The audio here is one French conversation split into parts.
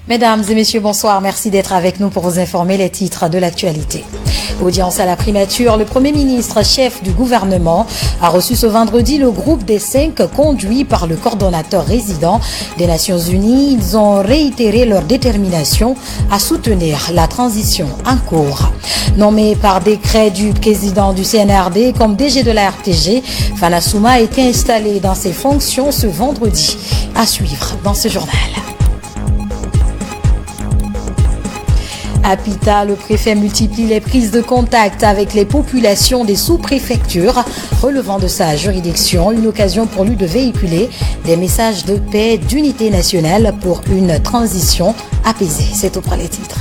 Mesdames et messieurs, bonsoir. Merci d'être avec nous pour vous informer les titres de l'actualité. Audience à la primature, le Premier ministre, chef du gouvernement, a reçu ce vendredi le groupe des 5 conduit par le coordonnateur résident des Nations Unies. Ils ont réitéré leur détermination à soutenir la transition en cours. Nommé par décret du président du CNRD comme DG de la RTG, Fana Souma a été installé dans ses fonctions ce vendredi. À suivre dans ce journal. À Pita, le préfet multiplie les prises de contact avec les populations des sous-préfectures relevant de sa juridiction, une occasion pour lui de véhiculer des messages de paix, d'unité nationale pour une transition apaisée. C'est au premier titre.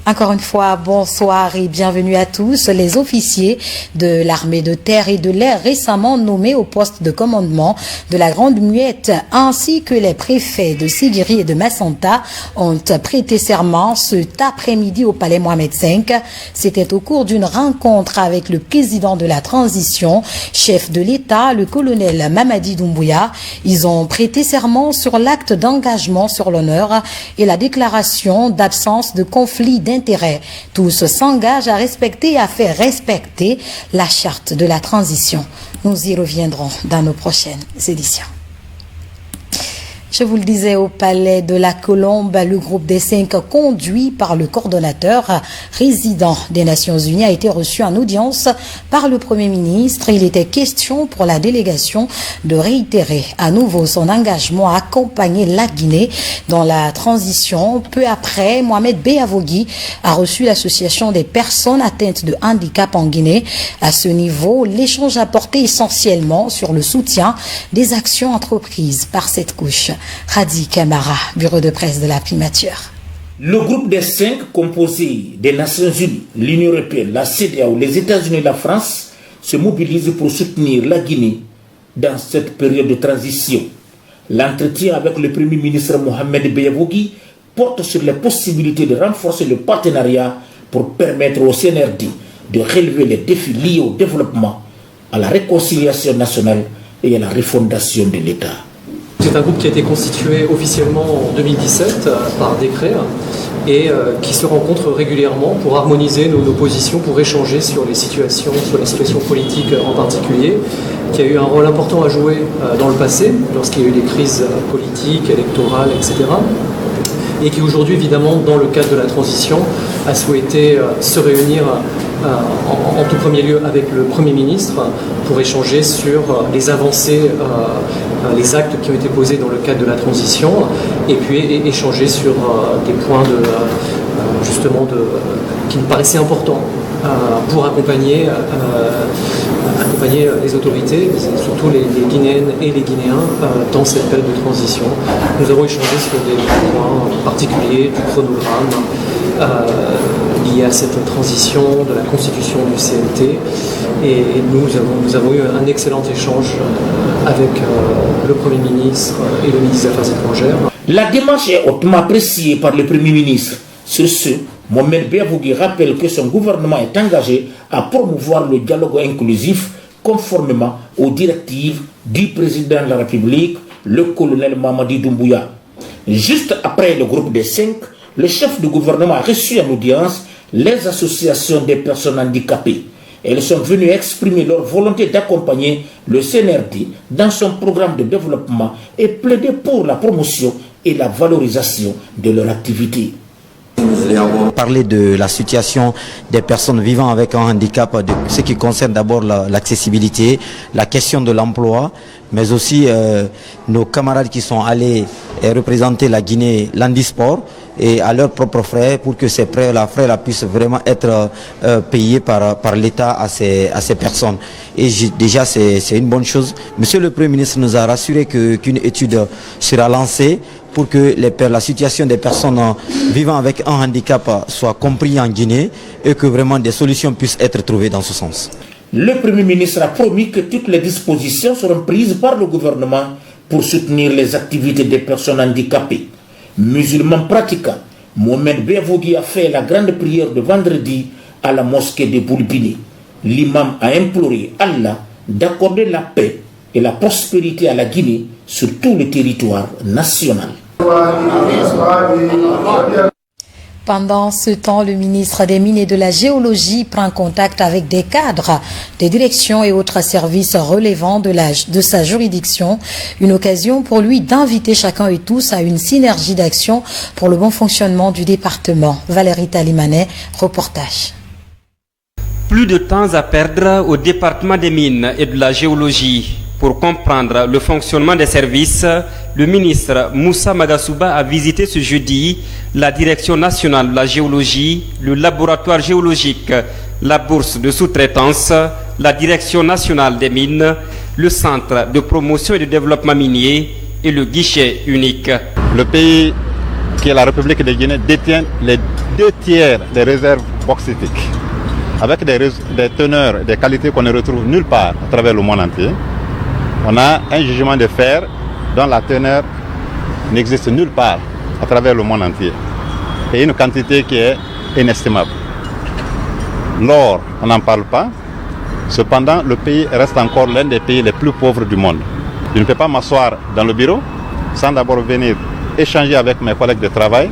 Encore une fois, bonsoir et bienvenue à tous. Les officiers de l'armée de terre et de l'air récemment nommés au poste de commandement de la Grande Muette ainsi que les préfets de Sigiri et de Massanta ont prêté serment cet après-midi au palais Mohamed V. C'était au cours d'une rencontre avec le président de la transition, chef de l'État, le colonel Mamadi Doumbouya. Ils ont prêté serment sur l'acte d'engagement sur l'honneur et la déclaration d'absence de conflit d'intérêts. Tous s'engagent à respecter et à faire respecter la charte de la transition. Nous y reviendrons dans nos prochaines éditions. Je vous le disais, au palais de la Colombe, le groupe des 5 conduit par le coordonnateur résident des Nations Unies a été reçu en audience par le Premier ministre. Il était question pour la délégation de réitérer à nouveau son engagement à accompagner la Guinée dans la transition. Peu après, Mohamed Beavogui a reçu l'association des personnes atteintes de handicap en Guinée. À ce niveau, l'échange a porté essentiellement sur le soutien des actions entreprises par cette couche. Hadi Kamara, bureau de presse de la primature. Le groupe des 5 composé des Nations Unies, l'Union européenne, la CEDEAO, les États-Unis et la France se mobilisent pour soutenir la Guinée dans cette période de transition. L'entretien avec le Premier ministre Mohamed Beavogui porte sur les possibilités de renforcer le partenariat pour permettre au CNRD de relever les défis liés au développement, à la réconciliation nationale et à la refondation de l'État. C'est un groupe qui a été constitué officiellement en 2017 par décret et qui se rencontre régulièrement pour harmoniser nos positions, pour échanger sur la situation politique en particulier, qui a eu un rôle important à jouer dans le passé, lorsqu'il y a eu des crises politiques, électorales, etc. Et qui aujourd'hui, évidemment, dans le cadre de la transition, a souhaité se réunir en tout premier lieu avec le Premier ministre pour échanger sur les avancées, les actes qui ont été posés dans le cadre de la transition, et puis échanger sur des points qui me paraissaient importants pour accompagner les autorités, surtout les Guinéennes et les Guinéens, dans cette période de transition. Nous avons échangé sur des points particuliers du chronogramme liés à cette transition, de la constitution du CNT, et nous avons eu un excellent échange avec le Premier ministre et le ministre des Affaires étrangères. La démarche est hautement appréciée par le Premier ministre. Sur ce, Mohamed Beavogui rappelle que son gouvernement est engagé à promouvoir le dialogue inclusif conformément aux directives du président de la République, le colonel Mamadi Doumbouya. Juste après le groupe des 5, le chef du gouvernement a reçu en audience les associations des personnes handicapées. Elles sont venues exprimer leur volonté d'accompagner le CNRD dans son programme de développement et plaider pour la promotion et la valorisation de leur activité. Parler de la situation des personnes vivant avec un handicap, de ce qui concerne d'abord l'accessibilité, la question de l'emploi, mais aussi nos camarades qui sont allés représenter la Guinée, l'handisport, et à leurs propres frais pour que ces frais-là puissent vraiment être payés par l'État à ces personnes. Et déjà, c'est une bonne chose. Monsieur le Premier ministre nous a rassuré qu'une étude sera lancée pour que la situation des personnes vivant avec un handicap soit comprise en Guinée et que vraiment des solutions puissent être trouvées dans ce sens. Le Premier ministre a promis que toutes les dispositions seront prises par le gouvernement pour soutenir les activités des personnes handicapées. Musulman pratiquant, Mohamed Beavogui a fait la grande prière de vendredi à la mosquée de Boulbini. L'imam a imploré Allah d'accorder la paix et la prospérité à la Guinée sur tout le territoire national. Pendant ce temps, le ministre des Mines et de la Géologie prend contact avec des cadres, des directions et autres services relevant de sa juridiction. Une occasion pour lui d'inviter chacun et tous à une synergie d'action pour le bon fonctionnement du département. Valérie Talimanet, reportage. Plus de temps à perdre au département des Mines et de la Géologie. Pour comprendre le fonctionnement des services, le ministre Moussa Magasuba a visité ce jeudi la Direction nationale de la géologie, le laboratoire géologique, la bourse de sous-traitance, la Direction nationale des mines, le centre de promotion et de développement minier et le guichet unique. Le pays, qui est la République de Guinée, détient les 2/3 des réserves bauxitiques, avec des teneurs et des qualités qu'on ne retrouve nulle part à travers le monde entier. On a un jugement de fer dont la teneur n'existe nulle part à travers le monde entier. Et une quantité qui est inestimable. L'or, on n'en parle pas. Cependant, le pays reste encore l'un des pays les plus pauvres du monde. Je ne peux pas m'asseoir dans le bureau sans d'abord venir échanger avec mes collègues de travail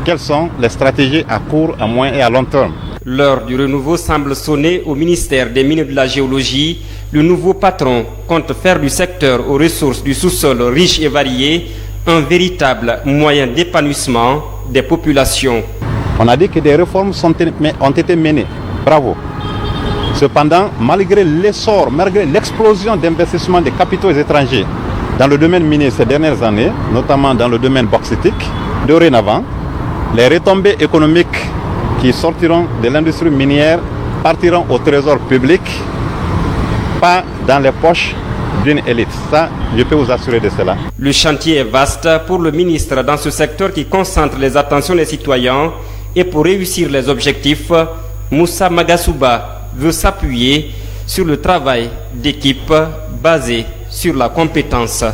quelles sont les stratégies à court, à moyen et à long terme. L'heure du renouveau semble sonner au ministère des Mines et de la Géologie. Le nouveau patron compte faire du secteur aux ressources du sous-sol riches et variées un véritable moyen d'épanouissement des populations. On a dit que des réformes ont été menées. Bravo. Cependant, malgré l'essor, malgré l'explosion d'investissements des capitaux étrangers dans le domaine minier ces dernières années, notamment dans le domaine bauxitique, dorénavant, les retombées économiques qui sortiront de l'industrie minière partiront au trésor public, pas dans les poches d'une élite. Ça, je peux vous assurer de cela. Le chantier est vaste pour le ministre dans ce secteur qui concentre les attentions des citoyens et pour réussir les objectifs, Moussa Magasuba veut s'appuyer sur le travail d'équipe basé sur la compétence.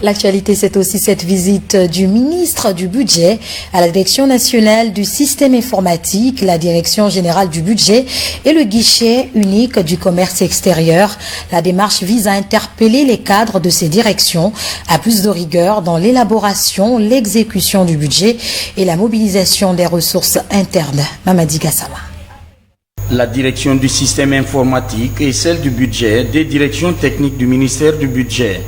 L'actualité, c'est aussi cette visite du ministre du Budget à la Direction nationale du système informatique, la Direction générale du budget et le guichet unique du commerce extérieur. La démarche vise à interpeller les cadres de ces directions à plus de rigueur dans l'élaboration, l'exécution du budget et la mobilisation des ressources internes. Mamadi Gassama. La direction du système informatique et celle du budget des directions techniques du ministère du budget.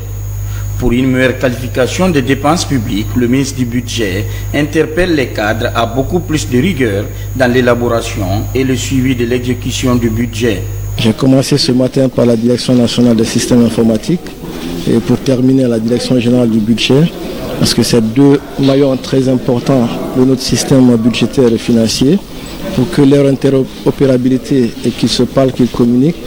Pour une meilleure qualification des dépenses publiques, le ministre du Budget interpelle les cadres à beaucoup plus de rigueur dans l'élaboration et le suivi de l'exécution du budget. J'ai commencé ce matin par la Direction nationale des systèmes informatiques et pour terminer à la Direction générale du budget, parce que c'est deux maillons très importants de notre système budgétaire et financier, pour que leur interopérabilité et qu'ils se parlent, qu'ils communiquent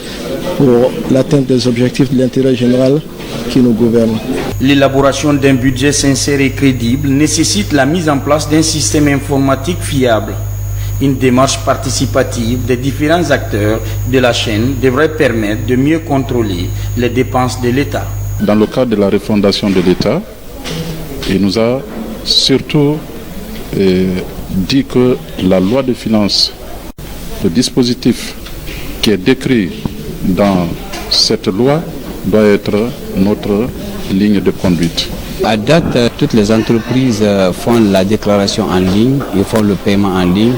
pour l'atteinte des objectifs de l'intérêt général qui nous gouverne. L'élaboration d'un budget sincère et crédible nécessite la mise en place d'un système informatique fiable. Une démarche participative des différents acteurs de la chaîne devrait permettre de mieux contrôler les dépenses de l'État. Dans le cadre de la refondation de l'État, il nous a surtout dit que la loi de finances, le dispositif qui est décrit dans cette loi doit être notre ligne de conduite. À date, toutes les entreprises font la déclaration en ligne, ils font le paiement en ligne,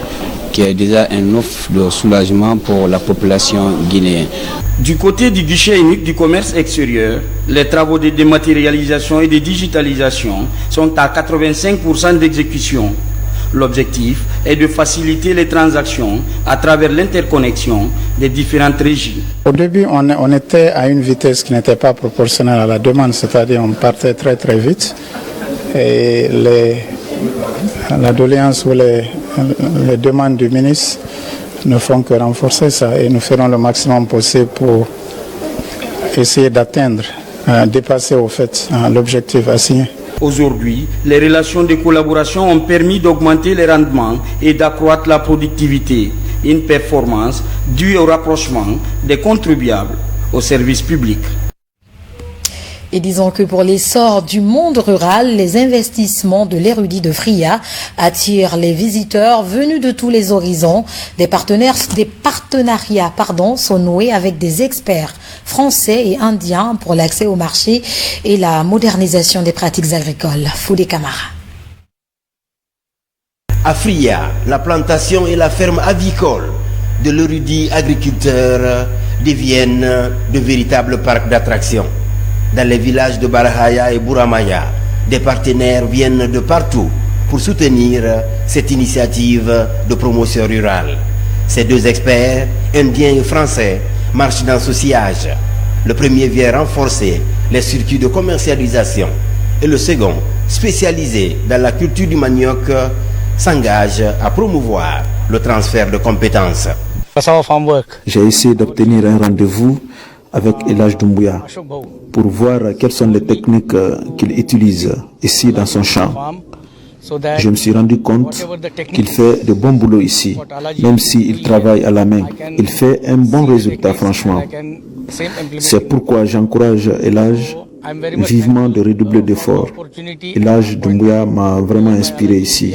qui est déjà une offre de soulagement pour la population guinéenne. Du côté du guichet unique du commerce extérieur, les travaux de dématérialisation et de digitalisation sont à 85% d'exécution. L'objectif est de faciliter les transactions à travers l'interconnexion des différentes régies. Au début, on était à une vitesse qui n'était pas proportionnelle à la demande, c'est-à-dire on partait très très vite. Et la doléance ou les demandes du ministre ne font que renforcer ça et nous ferons le maximum possible pour essayer d'atteindre, dépasser au fait l'objectif assigné. Aujourd'hui, les relations de collaboration ont permis d'augmenter les rendements et d'accroître la productivité, une performance due au rapprochement des contribuables au service public. Et disons que pour l'essor du monde rural, les investissements de l'érudit de Fria attirent les visiteurs venus de tous les horizons. Des partenariats sont noués avec des experts français et indiens pour l'accès au marché et la modernisation des pratiques agricoles. Foudé Camara. À Fria, la plantation et la ferme avicole de l'érudit agriculteur deviennent de véritables parcs d'attractions. Dans les villages de Barahaya et Bouramaya, des partenaires viennent de partout pour soutenir cette initiative de promotion rurale. Ces deux experts, indiens et français, marchent dans ce sillage. Le premier vient renforcer les circuits de commercialisation et le second, spécialisé dans la culture du manioc, s'engage à promouvoir le transfert de compétences. J'ai essayé d'obtenir un rendez-vous avec Elhadj Doumbouya pour voir quelles sont les techniques qu'il utilise ici dans son champ. Je me suis rendu compte qu'il fait de bons boulots ici, même s'il travaille à la main. Il fait un bon résultat, franchement. C'est pourquoi j'encourage Elhadj vivement de redoubler d'efforts. Elhadj Doumbouya m'a vraiment inspiré ici.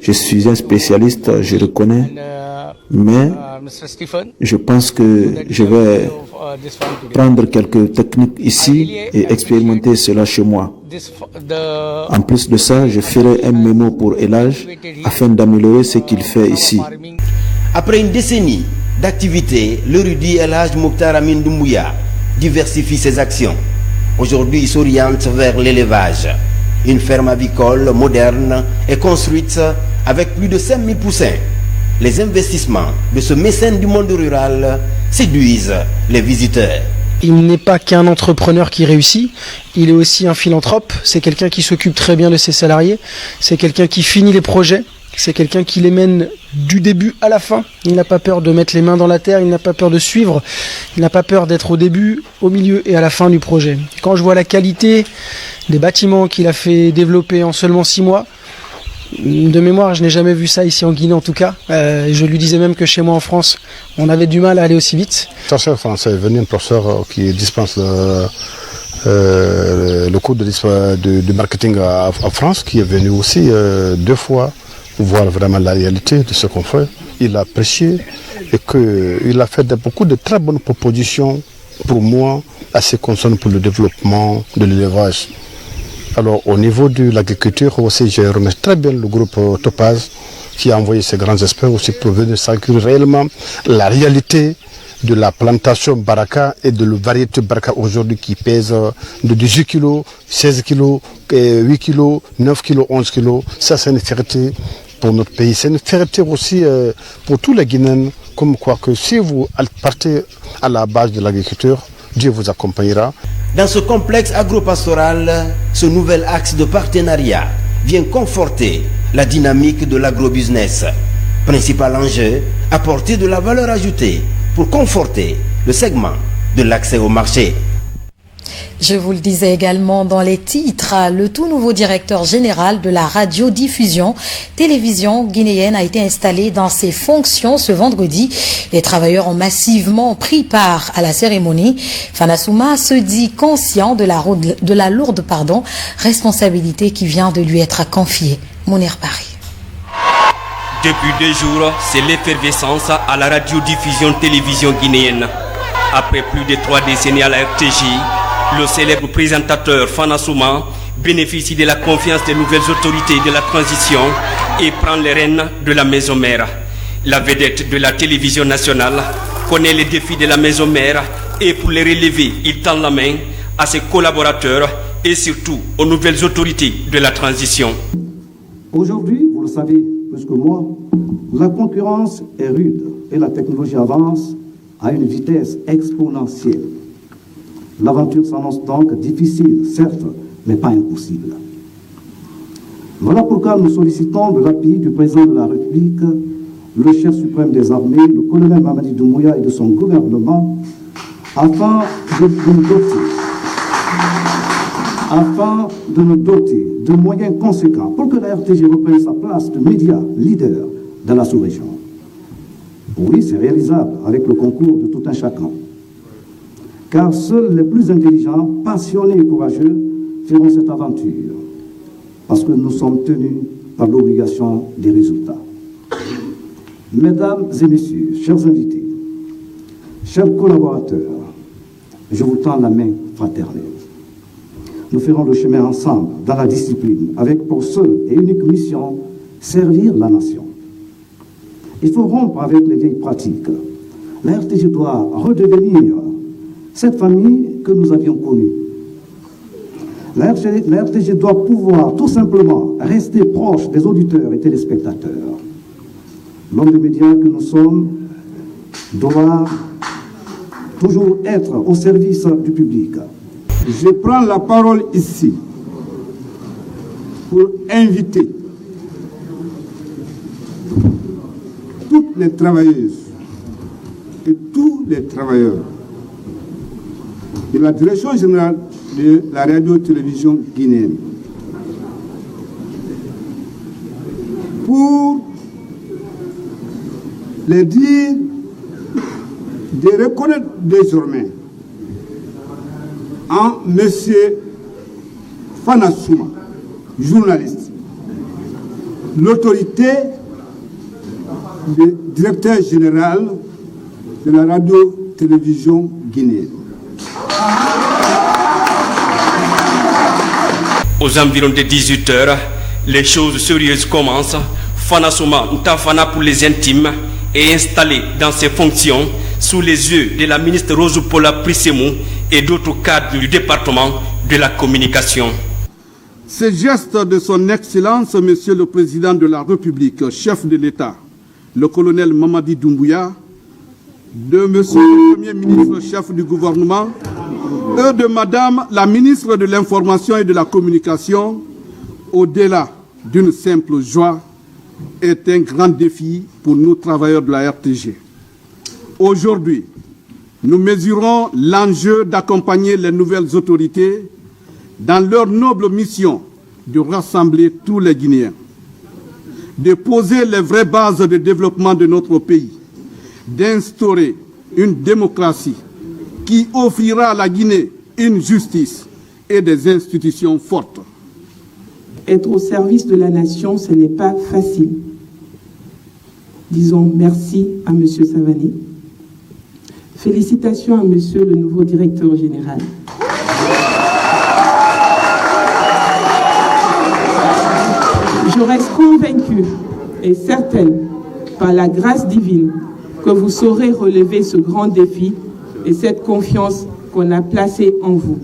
Je suis un spécialiste, je reconnais, mais je pense que je vais prendre quelques techniques ici et expérimenter cela chez moi. En plus de ça, je ferai un mémo pour Elhadj afin d'améliorer ce qu'il fait ici. Après une décennie d'activité, l'érudit Elhadj Mokhtar Amin Doumbouya diversifie ses actions. Aujourd'hui, il s'oriente vers l'élevage. Une ferme avicole moderne est construite avec plus de 5000 poussins. Les investissements de ce mécène du monde rural séduisent les visiteurs. Il n'est pas qu'un entrepreneur qui réussit, il est aussi un philanthrope. C'est quelqu'un qui s'occupe très bien de ses salariés, c'est quelqu'un qui finit les projets, c'est quelqu'un qui les mène du début à la fin. Il n'a pas peur de mettre les mains dans la terre, il n'a pas peur de suivre, il n'a pas peur d'être au début, au milieu et à la fin du projet. Quand je vois la qualité des bâtiments qu'il a fait développer en seulement 6 mois, de mémoire, je n'ai jamais vu ça ici en Guinée en tout cas. Je lui disais même que chez moi en France, on avait du mal à aller aussi vite. Professeur français est venu, un professeur qui dispense le cours de marketing à France, qui est venu aussi 2 fois voir vraiment la réalité de ce qu'on fait. Il a apprécié et qu'il a fait beaucoup de très bonnes propositions pour moi à ce qui concerne pour le développement de l'élevage. Alors au niveau de l'agriculture aussi, je remercie très bien le groupe Topaz qui a envoyé ses grands experts aussi pour venir s'accueillir réellement la réalité de la plantation Baraka et de la variété Baraka aujourd'hui qui pèse de 18 kg, 16 kg, 8 kg, 9 kg, 11 kg. Ça c'est une fierté pour notre pays. C'est une fierté aussi pour tous les Guinéens, comme quoi que si vous partez à la base de l'agriculture, Dieu vous accompagnera. Dans ce complexe agropastoral, ce nouvel axe de partenariat vient conforter la dynamique de l'agrobusiness. Principal enjeu, apporter de la valeur ajoutée pour conforter le segment de l'accès au marché. Je vous le disais également dans les titres, le tout nouveau directeur général de la radiodiffusion télévision guinéenne a été installé dans ses fonctions ce vendredi. Les travailleurs ont massivement pris part à la cérémonie. Fanassouma se dit conscient de la lourde responsabilité qui vient de lui être confiée. Mounir Paris. Depuis 2 jours, c'est l'effervescence à la radiodiffusion télévision guinéenne. Après plus de 3 décennies à la RTJ, le célèbre présentateur Fanassouma bénéficie de la confiance des nouvelles autorités de la transition et prend les rênes de la maison mère. La vedette de la télévision nationale connaît les défis de la maison mère et pour les relever, il tend la main à ses collaborateurs et surtout aux nouvelles autorités de la transition. Aujourd'hui, vous le savez plus que moi, la concurrence est rude et la technologie avance à une vitesse exponentielle. L'aventure s'annonce donc difficile, certes, mais pas impossible. Voilà pourquoi nous sollicitons de l'appui du président de la République, le chef suprême des armées, le colonel Mamadi Doumbouya et de son gouvernement, afin de nous doter de moyens conséquents pour que la RTG reprenne sa place de média leader de la sous-région. Oui, c'est réalisable avec le concours de tout un chacun. car seuls les plus intelligents, passionnés et courageux feront cette aventure, parce que nous sommes tenus par l'obligation des résultats. Mesdames et messieurs, chers invités, chers collaborateurs, je vous tends la main fraternelle. Nous ferons le chemin ensemble, dans la discipline, avec pour seule et unique mission, servir la nation. Il faut rompre avec les vieilles pratiques. La RTG doit redevenir cette famille que nous avions connue. La RTG doit pouvoir tout simplement rester proche des auditeurs et téléspectateurs. L'homme de médias que nous sommes doit toujours être au service du public. Je prends la parole ici pour inviter toutes les travailleuses et tous les travailleurs de la direction générale de la radio-télévision guinéenne pour les dire de reconnaître désormais en M. Fanasouma, journaliste, l'autorité du directeur général de la radio-télévision guinéenne. Aux environs de 18h, les choses sérieuses commencent. Fanasouma Ntafana pour les intimes est installé dans ses fonctions sous les yeux de la ministre Rosupola Prissemou et d'autres cadres du département de la communication. Ce geste de son Excellence, Monsieur le Président de la République, chef de l'État, le colonel Mamadi Doumbouya, de Monsieur le Premier ministre, chef du gouvernement, et de Madame la ministre de l'Information et de la Communication, au-delà d'une simple joie, est un grand défi pour nous travailleurs de la RTG. Aujourd'hui, nous mesurons l'enjeu d'accompagner les nouvelles autorités dans leur noble mission de rassembler tous les Guinéens, de poser les vraies bases de développement de notre pays, d'instaurer une démocratie qui offrira à la Guinée une justice et des institutions fortes. Être au service de la nation, ce n'est pas facile. Disons merci à M. Savani. Félicitations à Monsieur le nouveau directeur général. Je reste convaincue et certaine, par la grâce divine, que vous saurez relever ce grand défi et cette confiance qu'on a placée en vous.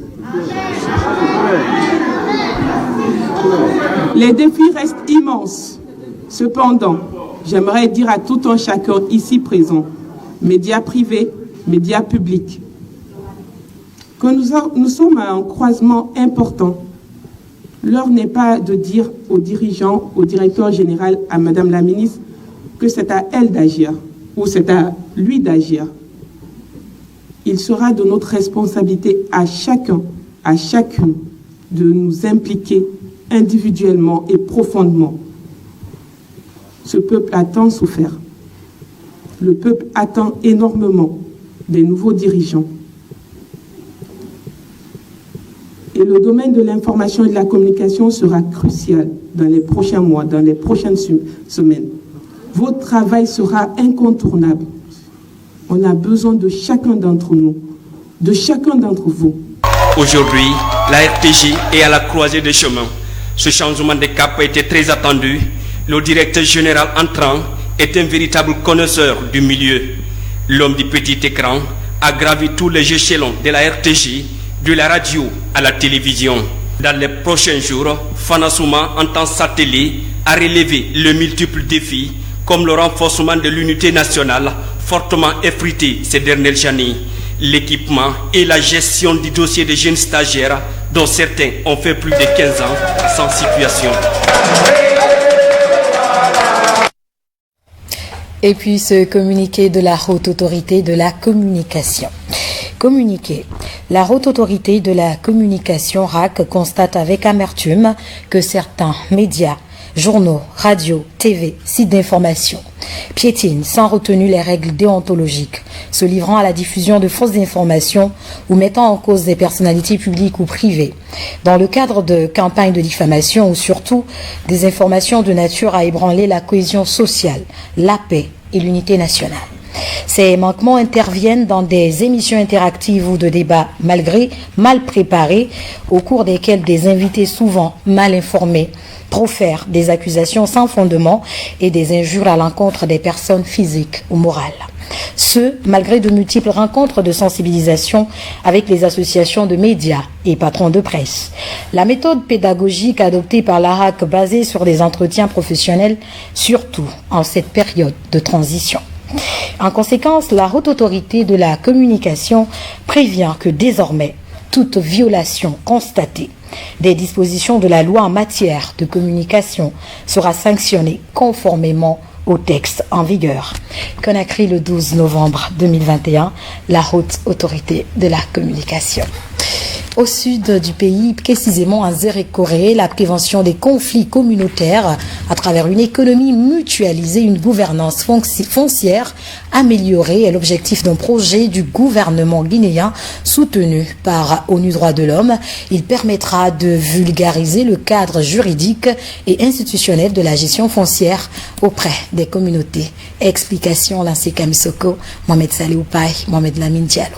Les défis restent immenses. Cependant, j'aimerais dire à tout un chacun ici présent, médias privés, médias publics, que nous sommes à un croisement important. L'heure n'est pas de dire aux dirigeants, au directeur général, à Madame la ministre, que c'est à elle d'agir ou c'est à lui d'agir. Il sera de notre responsabilité à chacun, à chacune, de nous impliquer individuellement et profondément. Ce peuple a tant souffert. Le peuple attend énormément des nouveaux dirigeants. Et le domaine de l'information et de la communication sera crucial dans les prochains mois, dans les prochaines semaines. Votre travail sera incontournable. On a besoin de chacun d'entre nous, de chacun d'entre vous. Aujourd'hui, la RTG est à la croisée des chemins. Ce changement de cap a été très attendu. Le directeur général entrant est un véritable connaisseur du milieu. L'homme du petit écran a gravi tous les échelons de la RTG, de la radio à la télévision. Dans les prochains jours, Fanasouma entend s'atteler à relever le multiples défis comme le renforcement de l'unité nationale fortement effritée ces dernières années, l'équipement et la gestion du dossier des jeunes stagiaires dont certains ont fait plus de 15 ans sans situation. Et puis ce communiqué de la Haute Autorité de la Communication. Communiqué. La Haute Autorité de la Communication RAC constate avec amertume que certains médias, journaux, radios, TV, sites d'information piétinent sans retenue les règles déontologiques, se livrant à la diffusion de fausses informations ou mettant en cause des personnalités publiques ou privées, dans le cadre de campagnes de diffamation ou surtout des informations de nature à ébranler la cohésion sociale, la paix et l'unité nationale. Ces manquements interviennent dans des émissions interactives ou de débats malgré mal préparés, au cours desquels des invités souvent mal informés profèrent des accusations sans fondement et des injures à l'encontre des personnes physiques ou morales. Ce, malgré de multiples rencontres de sensibilisation avec les associations de médias et patrons de presse. La méthode pédagogique adoptée par l'ARAC basée sur des entretiens professionnels, surtout en cette période de transition. En conséquence, la Haute Autorité de la Communication prévient que désormais, toute violation constatée des dispositions de la loi en matière de communication sera sanctionnée conformément au texte en vigueur. Conakry le 12 novembre 2021, la Haute Autorité de la Communication. Au sud du pays, précisément à Zérekoré, la prévention des conflits communautaires à travers une économie mutualisée, une gouvernance foncière améliorée est l'objectif d'un projet du gouvernement guinéen soutenu par ONU Droits de l'Homme. Il permettra de vulgariser le cadre juridique et institutionnel de la gestion foncière auprès des communautés. Explication lancée Kamisoko, Mohamed Saleh Oupaï, Mohamed Lamine Diallo.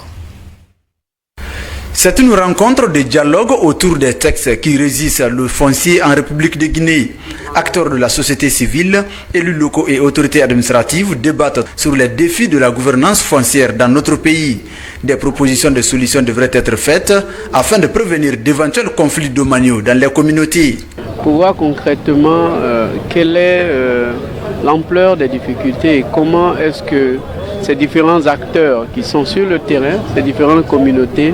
C'est une rencontre de dialogue autour des textes qui régissent le foncier en République de Guinée. Acteurs de la société civile, élus locaux et autorités administratives débattent sur les défis de la gouvernance foncière dans notre pays. Des propositions de solutions devraient être faites afin de prévenir d'éventuels conflits domaniaux dans les communautés. Pour voir concrètement quelle est l'ampleur des difficultés et comment est-ce que ces différents acteurs qui sont sur le terrain, ces différentes communautés,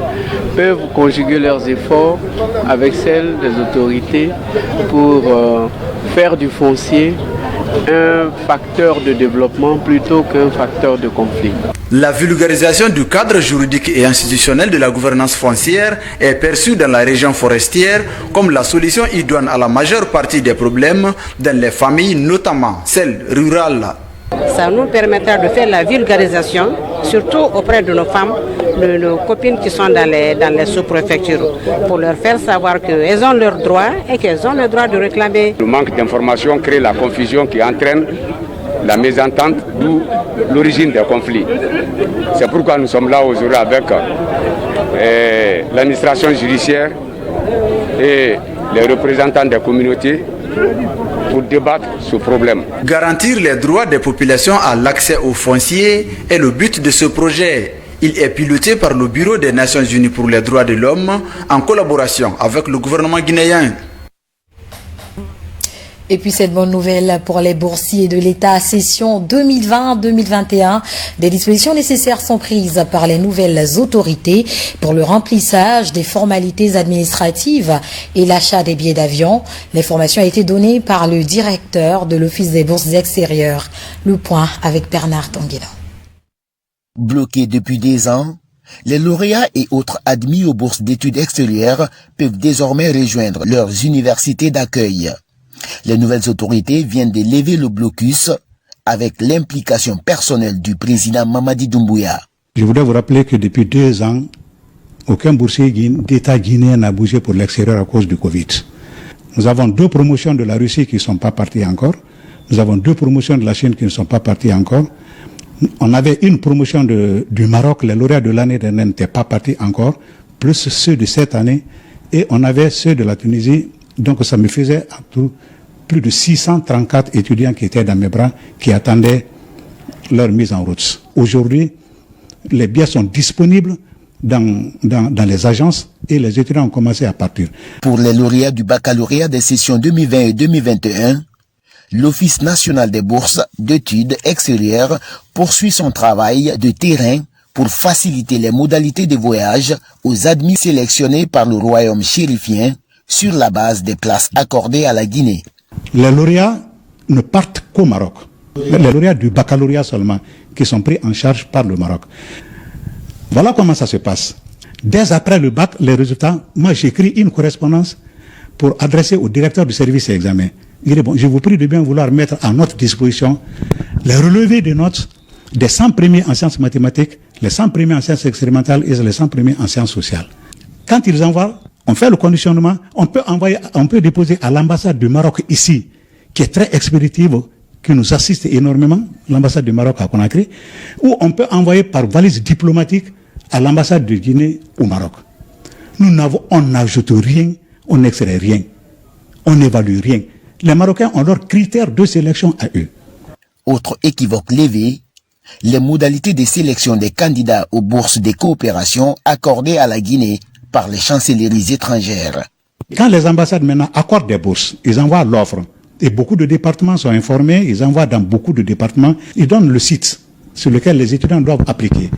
peuvent conjuguer leurs efforts avec celles des autorités pour faire du foncier un facteur de développement plutôt qu'un facteur de conflit. La vulgarisation du cadre juridique et institutionnel de la gouvernance foncière est perçue dans la région forestière comme la solution idoine à la majeure partie des problèmes dans les familles, notamment celles rurales. Ça nous permettra de faire la vulgarisation, surtout auprès de nos femmes, de nos copines qui sont dans les sous-préfectures, pour leur faire savoir qu'elles ont leurs droits et qu'elles ont le droit de réclamer. Le manque d'information crée la confusion qui entraîne la mésentente, d'où l'origine des conflits. C'est pourquoi nous sommes là aujourd'hui avec l'administration judiciaire et les représentants des communautés pour débattre ce problème. Garantir les droits des populations à l'accès aux fonciers est le but de ce projet. Il est piloté par le Bureau des Nations Unies pour les droits de l'homme en collaboration avec le gouvernement guinéen. Et puis cette bonne nouvelle pour les boursiers de l'État, session 2020-2021. Des dispositions nécessaires sont prises par les nouvelles autorités pour le remplissage des formalités administratives et l'achat des billets d'avion. L'information a été donnée par le directeur de l'Office des bourses extérieures. Le point avec Bernard Tanguila. Bloqués depuis des ans, les lauréats et autres admis aux bourses d'études extérieures peuvent désormais rejoindre leurs universités d'accueil. Les nouvelles autorités viennent de lever le blocus avec l'implication personnelle du président Mamadi Doumbouya. Je voudrais vous rappeler que depuis 2 ans, aucun boursier d'État guinéen n'a bougé pour l'extérieur à cause du Covid. Nous avons 2 promotions de la Russie qui ne sont pas parties encore. Nous avons 2 promotions de la Chine qui ne sont pas parties encore. On avait une promotion du Maroc, les lauréats de l'année dernière n'étaient pas partis encore, plus ceux de cette année. Et on avait ceux de la Tunisie. Donc ça me faisait en tout plus de 634 étudiants qui étaient dans mes bras, qui attendaient leur mise en route. Aujourd'hui, les billets sont disponibles dans les agences et les étudiants ont commencé à partir. Pour les lauréats du baccalauréat des sessions 2020 et 2021, l'Office national des bourses d'études extérieures poursuit son travail de terrain pour faciliter les modalités de voyage aux admis sélectionnés par le royaume chérifien sur la base des places accordées à la Guinée. Les lauréats ne partent qu'au Maroc. Les lauréats du baccalauréat seulement, qui sont pris en charge par le Maroc. Voilà comment ça se passe. Dès après le bac, les résultats, moi j'écris une correspondance pour adresser au directeur du service et examen. Il dit, bon, je vous prie de bien vouloir mettre à notre disposition les relevés de notes des 100 premiers en sciences mathématiques, les 100 premiers en sciences expérimentales et les 100 premiers en sciences sociales. Quand ils envoient, on fait le conditionnement, on peut déposer à l'ambassade du Maroc ici, qui est très expéditive, qui nous assiste énormément, l'ambassade du Maroc à Conakry, ou on peut envoyer par valise diplomatique à l'ambassade de Guinée au Maroc. On n'ajoute rien, on n'extrait rien, on n'évalue rien. Les Marocains ont leurs critères de sélection à eux. Autre équivoque levé, les modalités de sélection des candidats aux bourses de coopération accordées à la Guinée par les chancelleries étrangères. Quand les ambassades maintenant accordent des bourses, ils envoient l'offre. Et beaucoup de départements sont informés, ils envoient dans beaucoup de départements, ils donnent le site sur lequel les étudiants doivent appliquer.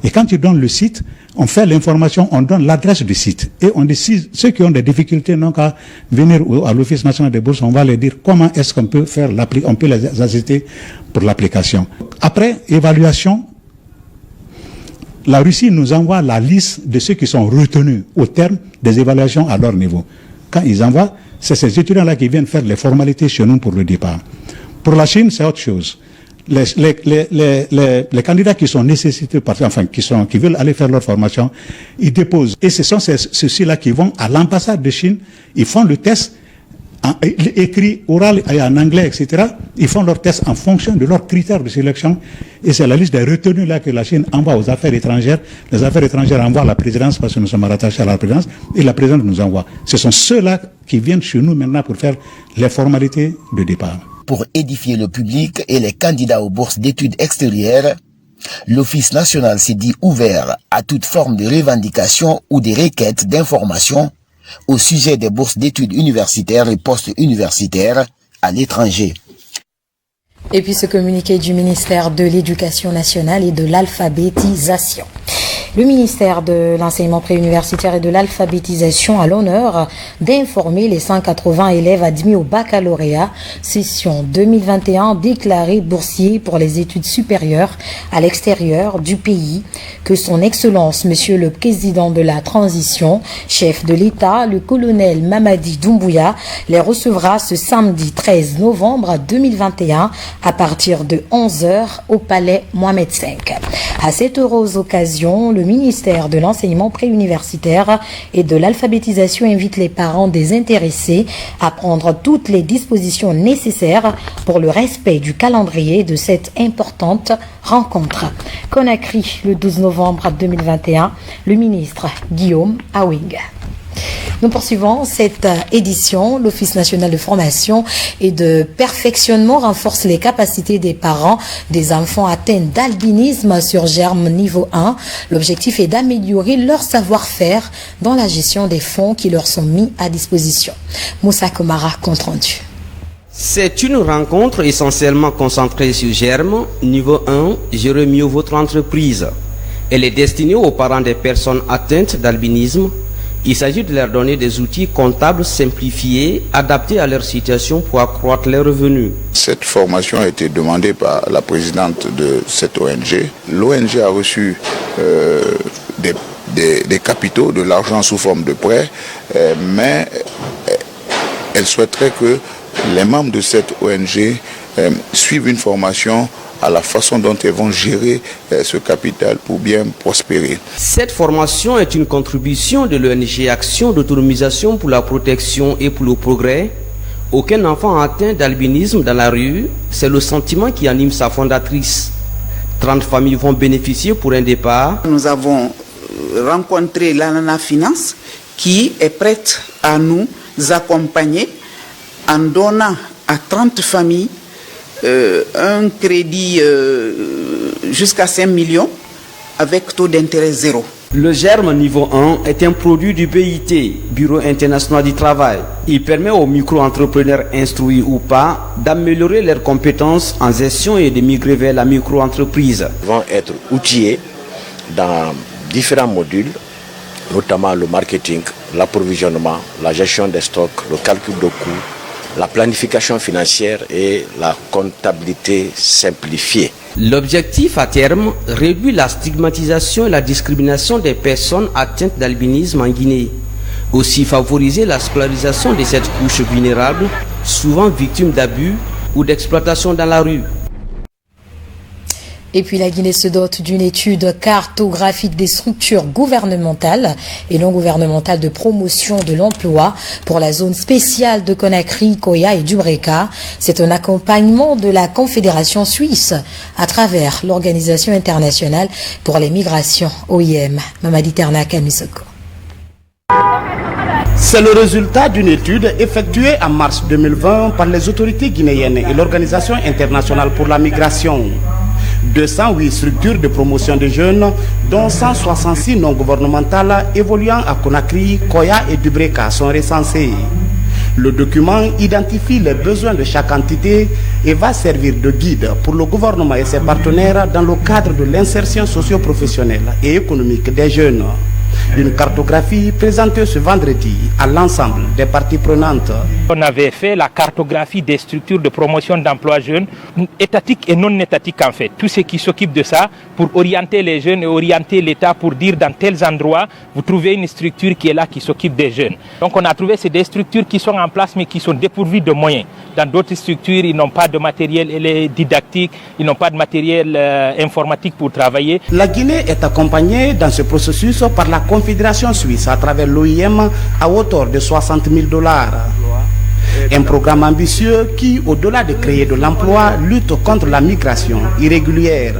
Et quand ils donnent le site, on fait l'information, on donne l'adresse du site. Et on décide, ceux qui ont des difficultés n'ont qu'à venir à l'Office national des bourses, on va leur dire comment est-ce qu'on peut faire on peut les assister pour l'application. Après évaluation, la Russie nous envoie la liste de ceux qui sont retenus au terme des évaluations à leur niveau. Quand ils envoient, c'est ces étudiants-là qui viennent faire les formalités chez nous pour le départ. Pour la Chine, c'est autre chose. Les candidats qui sont nécessités, qui veulent aller faire leur formation, ils déposent. Et ce sont ceux-là qui vont à l'ambassade de Chine, ils font le test, écrit, oral et en anglais, etc. Ils font leur test en fonction de leurs critères de sélection. Et c'est la liste des retenus là que la Chine envoie aux affaires étrangères. Les affaires étrangères envoient à la présidence parce que nous sommes rattachés à la présidence. Et la présidence nous envoie. Ce sont ceux-là qui viennent chez nous maintenant pour faire les formalités de départ. Pour édifier le public et les candidats aux bourses d'études extérieures, l'Office national s'est dit ouvert à toute forme de revendication ou de requête d'information au sujet des bourses d'études universitaires et post-universitaires à l'étranger. Et puis ce communiqué du ministère de l'Éducation nationale et de l'alphabétisation. Le ministère de l'enseignement préuniversitaire et de l'alphabétisation a l'honneur d'informer les 180 élèves admis au baccalauréat session 2021 déclarés boursiers pour les études supérieures à l'extérieur du pays que son Excellence, Monsieur le Président de la Transition, chef de l'État, le colonel Mamadi Doumbouya, les recevra ce samedi 13 novembre 2021 à partir de 11h au Palais Mohamed V. À cette heureuse occasion, le ministère de l'enseignement préuniversitaire et de l'alphabétisation invite les parents désintéressés à prendre toutes les dispositions nécessaires pour le respect du calendrier de cette importante rencontre. Conakry, le 12 novembre 2021, le ministre Guillaume Awing. Nous poursuivons cette édition. L'Office national de formation et de perfectionnement renforce les capacités des parents des enfants atteints d'albinisme sur germe niveau 1. L'objectif est d'améliorer leur savoir-faire dans la gestion des fonds qui leur sont mis à disposition. Moussa Komara, compte rendu. C'est une rencontre essentiellement concentrée sur germe niveau 1. Gérez mieux votre entreprise. Elle est destinée aux parents des personnes atteintes d'albinisme. Il s'agit de leur donner des outils comptables simplifiés, adaptés à leur situation pour accroître leurs revenus. Cette formation a été demandée par la présidente de cette ONG. L'ONG a reçu des capitaux, de l'argent sous forme de prêts, mais elle souhaiterait que les membres de cette ONG suivent une formation à la façon dont ils vont gérer ce capital pour bien prospérer. Cette formation est une contribution de l'ONG Action d'autonomisation pour la protection et pour le progrès. Aucun enfant atteint d'albinisme dans la rue, c'est le sentiment qui anime sa fondatrice. 30 familles vont bénéficier pour un départ. Nous avons rencontré l'ANANA Finance qui est prête à nous accompagner en donnant à 30 familles un crédit jusqu'à 5 millions avec taux d'intérêt zéro. Le germe niveau 1 est un produit du BIT, Bureau international du travail. Il permet aux micro-entrepreneurs instruits ou pas d'améliorer leurs compétences en gestion et de migrer vers la micro-entreprise. Ils vont être outillés dans différents modules, notamment le marketing, l'approvisionnement, la gestion des stocks, le calcul de coûts, la planification financière et la comptabilité simplifiée. L'objectif à terme, réduire la stigmatisation et la discrimination des personnes atteintes d'albinisme en Guinée. Aussi favoriser la scolarisation de cette couche vulnérable, souvent victimes d'abus ou d'exploitation dans la rue. Et puis la Guinée se dote d'une étude cartographique des structures gouvernementales et non gouvernementales de promotion de l'emploi pour la zone spéciale de Conakry, Koya et Dubreka. C'est un accompagnement de la Confédération suisse à travers l'Organisation internationale pour les migrations, OIM. Mamadi Terna Kamisoko. C'est le résultat d'une étude effectuée en mars 2020 par les autorités guinéennes et l'Organisation internationale pour la migration. 208 structures de promotion des jeunes, dont 166 non gouvernementales évoluant à Conakry, Koya et Dubreka sont recensées. Le document identifie les besoins de chaque entité et va servir de guide pour le gouvernement et ses partenaires dans le cadre de l'insertion socio-professionnelle et économique des jeunes. Une cartographie présentée ce vendredi à l'ensemble des parties prenantes. On avait fait la cartographie des structures de promotion d'emploi jeunes, étatiques et non étatiques en fait. Tous ceux qui s'occupent de ça pour orienter les jeunes et orienter l'État pour dire dans tels endroits, vous trouvez une structure qui est là, qui s'occupe des jeunes. Donc on a trouvé c'est des structures qui sont en place mais qui sont dépourvues de moyens. Dans d'autres structures, ils n'ont pas de matériel didactique, ils n'ont pas de matériel informatique pour travailler. La Guinée est accompagnée dans ce processus par la Confédération suisse à travers l'OIM à hauteur de $60,000. Un programme ambitieux qui, au-delà de créer de l'emploi, lutte contre la migration irrégulière.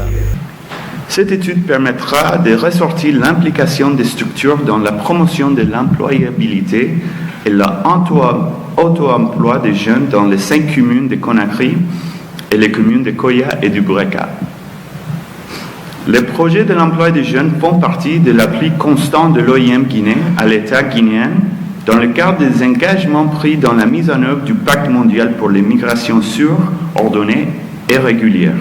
Cette étude permettra de ressortir l'implication des structures dans la promotion de l'employabilité et l'auto-emploi des jeunes dans les 5 communes de Conakry et les communes de Koya et Dubreka. Les projets de l'emploi des jeunes font partie de l'appui constant de l'OIM Guinée à l'État guinéen dans le cadre des engagements pris dans la mise en œuvre du Pacte mondial pour les migrations sûres, ordonnées et régulières.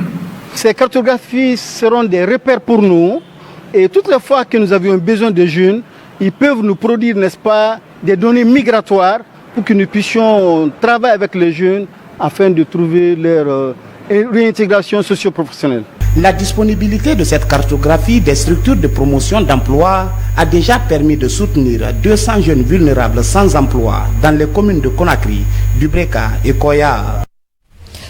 Ces cartographies seront des repères pour nous et toutes les fois que nous avions besoin de jeunes, ils peuvent nous produire, n'est-ce pas, des données migratoires pour que nous puissions travailler avec les jeunes afin de trouver leur réintégration socio-professionnelle. La disponibilité de cette cartographie des structures de promotion d'emploi a déjà permis de soutenir 200 jeunes vulnérables sans emploi dans les communes de Conakry, Dubreka et Koya.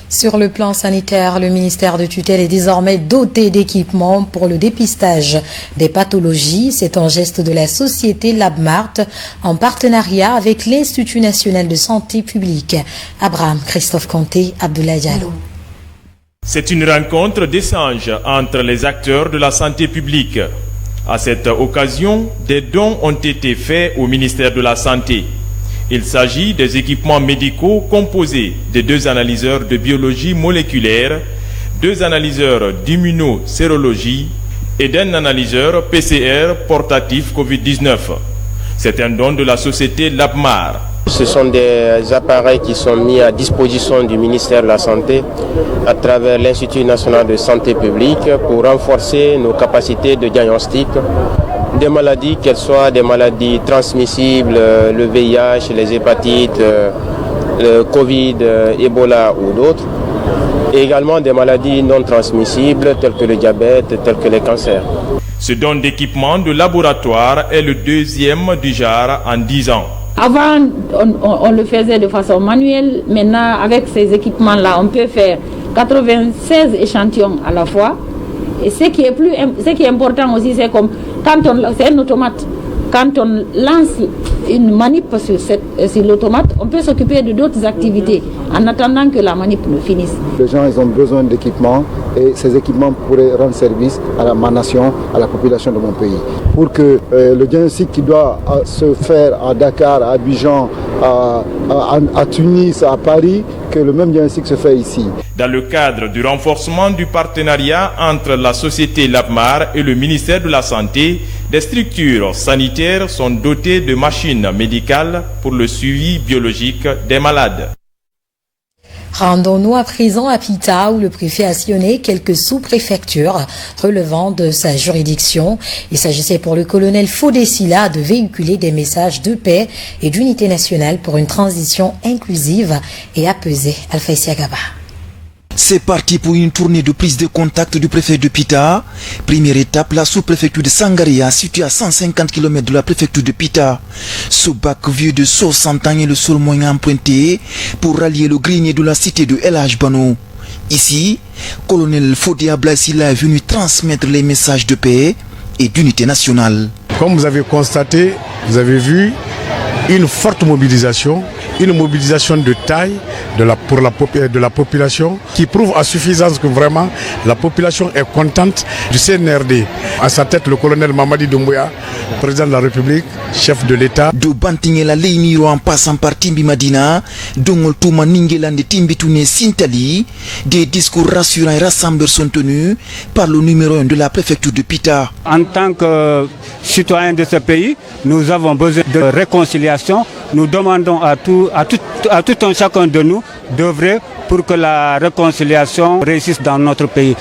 Sur le plan sanitaire, le ministère de tutelle est désormais doté d'équipements pour le dépistage des pathologies. C'est un geste de la société LabMart en partenariat avec l'Institut national de santé publique. Abraham Christophe Conté, Abdoulaye Diallo. C'est une rencontre d'échange entre les acteurs de la santé publique. À cette occasion, des dons ont été faits au ministère de la Santé. Il s'agit des équipements médicaux composés de 2 analyseurs de biologie moléculaire, 2 analyseurs d'immunosérologie et d'un analyseur PCR portatif Covid-19. C'est un don de la société LabMart. Ce sont des appareils qui sont mis à disposition du ministère de la Santé à travers l'Institut national de santé publique pour renforcer nos capacités de diagnostic des maladies, qu'elles soient des maladies transmissibles, le VIH, les hépatites, le Covid, Ebola ou d'autres, et également des maladies non transmissibles telles que le diabète, telles que les cancers. Ce don d'équipement de laboratoire est le 2e du genre en 10 ans. Avant, on le faisait de façon manuelle. Maintenant, avec ces équipements-là, on peut faire 96 échantillons à la fois. Et ce qui est important aussi, c'est comme c'est un automate. Quand on lance une manip sur l'automate, on peut s'occuper de d'autres activités en attendant que la manip ne finisse. Les gens, ils ont besoin d'équipements et ces équipements pourraient rendre service à ma nation, à la population de mon pays. Pour que le diagnostic qui doit se faire à Dakar, à Abidjan, à Tunis, à Paris, que le même diagnostic se fait ici. Dans le cadre du renforcement du partenariat entre la société LabMart et le ministère de la Santé, des structures sanitaires sont dotées de machines médicales pour le suivi biologique des malades. Rendons-nous à présent à Pita où le préfet a sillonné quelques sous-préfectures relevant de sa juridiction. Il s'agissait pour le colonel Fodessila de véhiculer des messages de paix et d'unité nationale pour une transition inclusive et apaisée. Alpha Siagaba. C'est parti pour une tournée de prise de contact du préfet de Pita. Première étape, la sous-préfecture de Sangaria, située à 150 km de la préfecture de Pita. Ce bac vieux de 60 ans est le seul moyen emprunté pour rallier le grenier de la cité de El Hadj Bano. Ici, colonel Fodé Ablaïsila est venu transmettre les messages de paix et d'unité nationale. Comme vous avez constaté, vous avez vu une forte mobilisation, une mobilisation de taille de la population qui prouve à suffisance que vraiment la population est contente du CNRD. À sa tête, le colonel Mamadi Doumbouya, président de la République, chef de l'État. De Bantingela Leimiro en passant par Timbi Madina, Dongol Touma Ningelande Timbitoune Sintali, des discours rassurants et rassembleurs sont tenus par le numéro 1 de la préfecture de Pita. En tant que citoyens de ce pays, nous avons besoin de réconciliation. Nous demandons à tout un chacun de nous d'œuvrer pour que la réconciliation réussisse dans notre pays.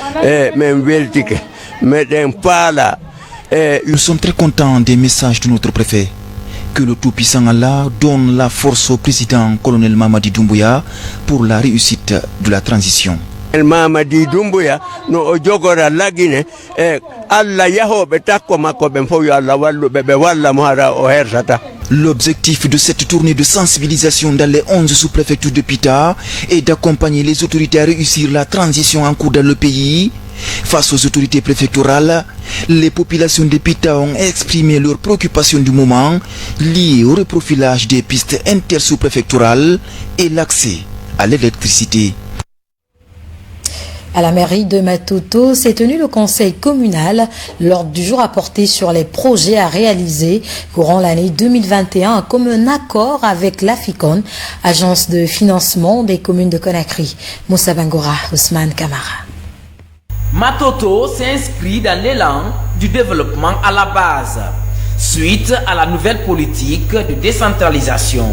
Nous sommes très contents des messages de notre préfet. Que le Tout-Puissant Allah donne la force au président colonel Mamadi Doumbouya pour la réussite de la transition. Mamadi Doumbouya no ojogora lagine alla yahobe takko makko ben fo yo Allah wallu be walla mo hara o hersata. L'objectif de cette tournée de sensibilisation dans les 11 sous-préfectures de Pita est d'accompagner les autorités à réussir la transition en cours dans le pays. Face aux autorités préfectorales, les populations de Pita ont exprimé leurs préoccupations du moment liées au reprofilage des pistes intersous-préfectorales et l'accès à l'électricité. À la mairie de Matoto s'est tenu le conseil communal. L'ordre du jour a porté sur les projets à réaliser courant l'année 2021 comme un accord avec l'AFICON, agence de financement des communes de Conakry. Moussa Bangora, Ousmane Kamara. Matoto s'inscrit dans l'élan du développement à la base. Suite à la nouvelle politique de décentralisation,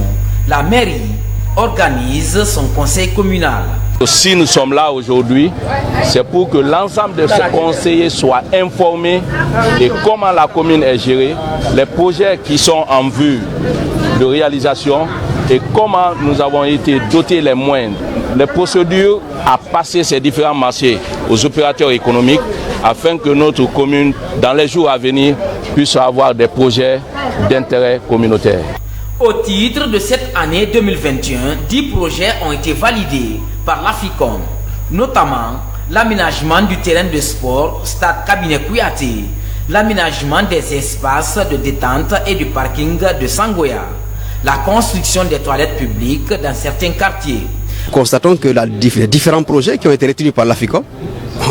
la mairie organise son conseil communal. Si nous sommes là aujourd'hui, c'est pour que l'ensemble de ces conseillers soient informés de comment la commune est gérée, les projets qui sont en vue de réalisation et comment nous avons été dotés les moyens, les procédures à passer ces différents marchés aux opérateurs économiques afin que notre commune, dans les jours à venir, puisse avoir des projets d'intérêt communautaire. Au titre de cette année 2021, 10 projets ont été validés par l'AFICON, notamment l'aménagement du terrain de sport Stade Cabinet Kouyaté, l'aménagement des espaces de détente et du parking de Sangoya, la construction des toilettes publiques dans certains quartiers. Constatons que les différents projets qui ont été retenus par l'AFICON,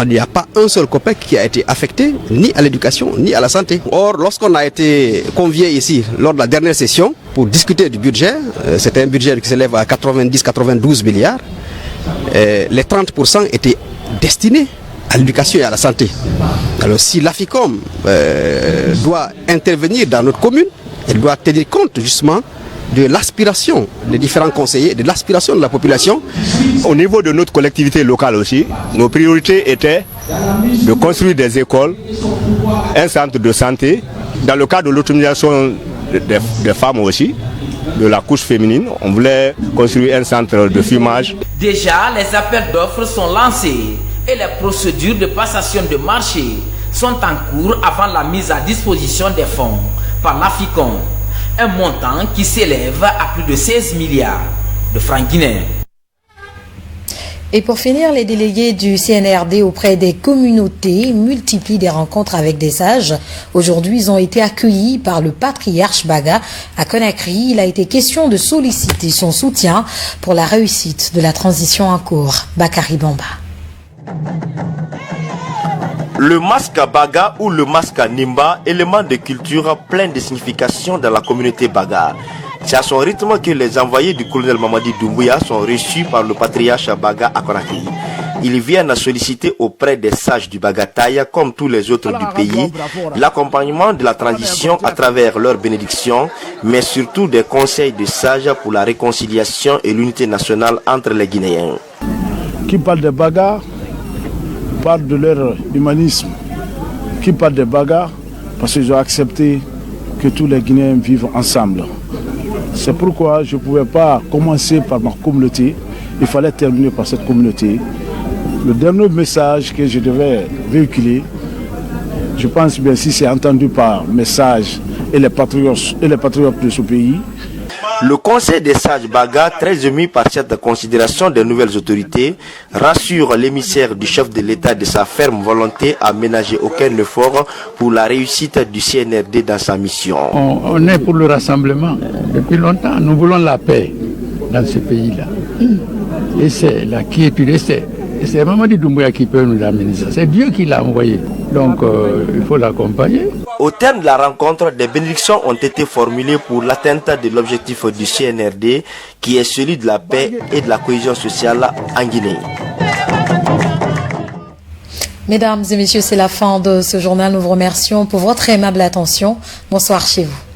il n'y a pas un seul COPEC qui a été affecté ni à l'éducation ni à la santé. Or, lorsqu'on a été convié ici lors de la dernière session pour discuter du budget, c'était un budget qui s'élève à 90-92 milliards, les 30% étaient destinés à l'éducation et à la santé. Alors si l'AFICOM doit intervenir dans notre commune, elle doit tenir compte justement de l'aspiration des différents conseillers, de l'aspiration de la population. Au niveau de notre collectivité locale aussi, nos priorités étaient de construire des écoles, un centre de santé. Dans le cadre de l'autonomisation des femmes aussi, de la couche féminine, on voulait construire un centre de fumage. Déjà, les appels d'offres sont lancés et les procédures de passation de marché sont en cours avant la mise à disposition des fonds par l'AFICON. Un montant qui s'élève à plus de 16 milliards de francs guinéens. Et pour finir, les délégués du CNRD auprès des communautés multiplient des rencontres avec des sages. Aujourd'hui, ils ont été accueillis par le patriarche Baga à Conakry. Il a été question de solliciter son soutien pour la réussite de la transition en cours. Bakari Bamba. Le masque Baga ou le masque Nimba, élément de culture plein de significations dans la communauté Baga. C'est à son rythme que les envoyés du colonel Mamadi Doumbouya sont reçus par le patriarche Baga à Conakry. Ils viennent solliciter auprès des sages du Bagataï, comme tous les autres du pays, l'accompagnement de la transition à travers leurs bénédictions, mais surtout des conseils de sages pour la réconciliation et l'unité nationale entre les Guinéens. Qui parle des Baga parle de leur humanisme, qui parle des Baga parce qu'ils ont accepté que tous les Guinéens vivent ensemble. C'est pourquoi je ne pouvais pas commencer par ma communauté, il fallait terminer par cette communauté Le dernier message que je devais véhiculer, je pense bien si c'est entendu par message et les patriotes de ce pays. Le Conseil des sages Baga, très ému par cette considération des nouvelles autorités, rassure l'émissaire du chef de l'État de sa ferme volonté à ménager aucun effort pour la réussite du CNRD dans sa mission. On est pour le rassemblement. Depuis longtemps, nous voulons la paix dans ce pays-là. Et c'est la quiétude. C'est Mamadi Doumbouya qui peut nous amener ça. C'est Dieu qui l'a envoyé. Donc il faut l'accompagner. Au terme de la rencontre, des bénédictions ont été formulées pour l'atteinte de l'objectif du CNRD, qui est celui de la paix et de la cohésion sociale en Guinée. Mesdames et messieurs, c'est la fin de ce journal. Nous vous remercions pour votre aimable attention. Bonsoir chez vous.